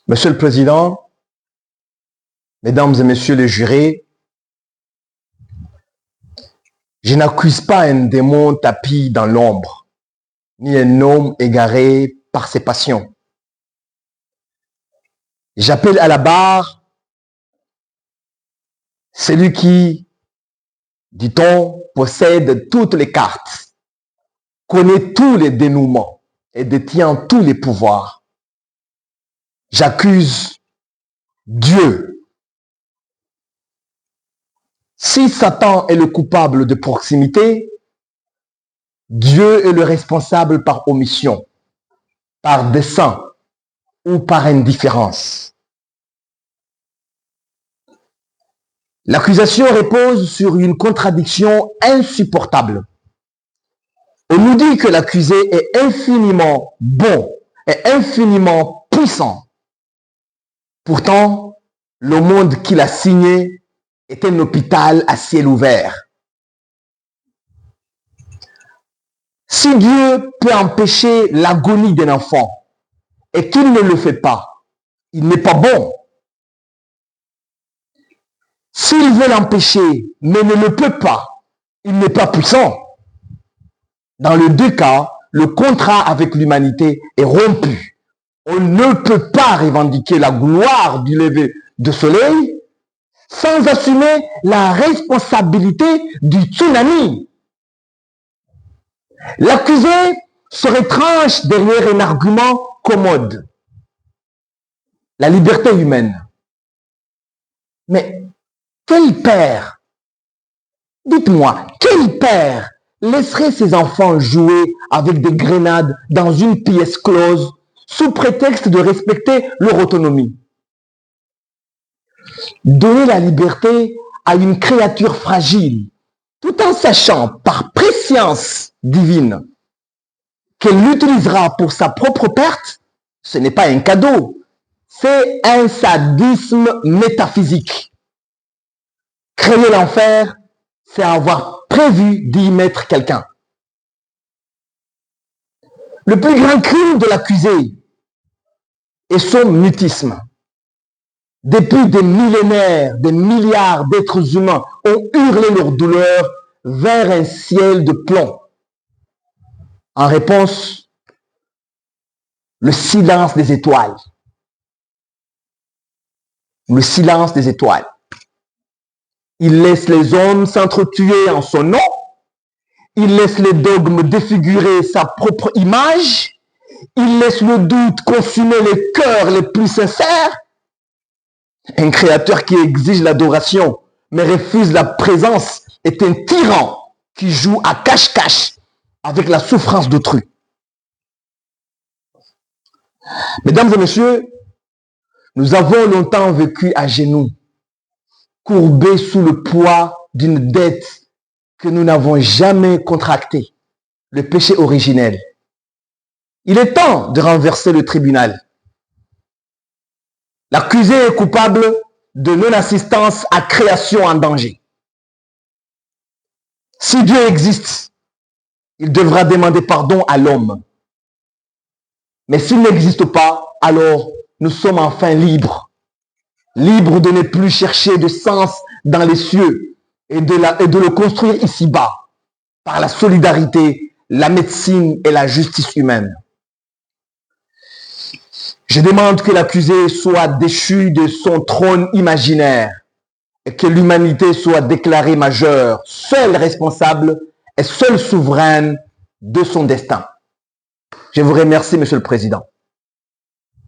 Monsieur le Président, Mesdames et Messieurs les jurés, je n'accuse pas un démon tapi dans l'ombre, ni un homme égaré par ses passions. J'appelle à la barre celui qui, dit-on, possède toutes les cartes, connaît tous les dénouements et détient tous les pouvoirs. J'accuse Dieu. Si Satan est le coupable de proximité, Dieu est le responsable par omission, par dessein ou par indifférence. L'accusation repose sur une contradiction insupportable. On nous dit que l'accusé est infiniment bon et infiniment puissant. Pourtant, le monde qu'il a signé est un hôpital à ciel ouvert. Si Dieu peut empêcher l'agonie d'un enfant et qu'il ne le fait pas, il n'est pas bon. S'il veut l'empêcher mais ne le peut pas, il n'est pas puissant. Dans les deux cas, le contrat avec l'humanité est rompu. On ne peut pas revendiquer la gloire du lever de soleil sans assumer la responsabilité du tsunami. L'accusé se retranche derrière un argument commode. La liberté humaine. Mais quel père, dites-moi, quel père laisserait ses enfants jouer avec des grenades dans une pièce close sous prétexte de respecter leur autonomie? Donner la liberté à une créature fragile, tout en sachant par prescience divine qu'elle l'utilisera pour sa propre perte, ce n'est pas un cadeau, c'est un sadisme métaphysique. Créer l'enfer, c'est avoir prévu d'y mettre quelqu'un. Le plus grand crime de l'accusé est son mutisme. Depuis des millénaires, des milliards d'êtres humains ont hurlé leur douleur vers un ciel de plomb. En réponse, le silence des étoiles. Le silence des étoiles. Il laisse les hommes s'entretuer en son nom. Il laisse les dogmes défigurer sa propre image. Il laisse le doute consumer les cœurs les plus sincères. Un créateur qui exige l'adoration, mais refuse la présence, est un tyran qui joue à cache-cache avec la souffrance d'autrui. Mesdames et messieurs, nous avons longtemps vécu à genoux, courbés sous le poids d'une dette que nous n'avons jamais contractée, le péché originel. Il est temps de renverser le tribunal. L'accusé est coupable de non-assistance à création en danger. Si Dieu existe, il devra demander pardon à l'homme. Mais s'il n'existe pas, alors nous sommes enfin libres. Libres de ne plus chercher de sens dans les cieux et de le construire ici-bas par la solidarité, la médecine et la justice humaine. Je demande que l'accusé soit déchu de son trône imaginaire et que l'humanité soit déclarée majeure, seule responsable et seule souveraine de son destin. Je vous remercie, Monsieur le Président.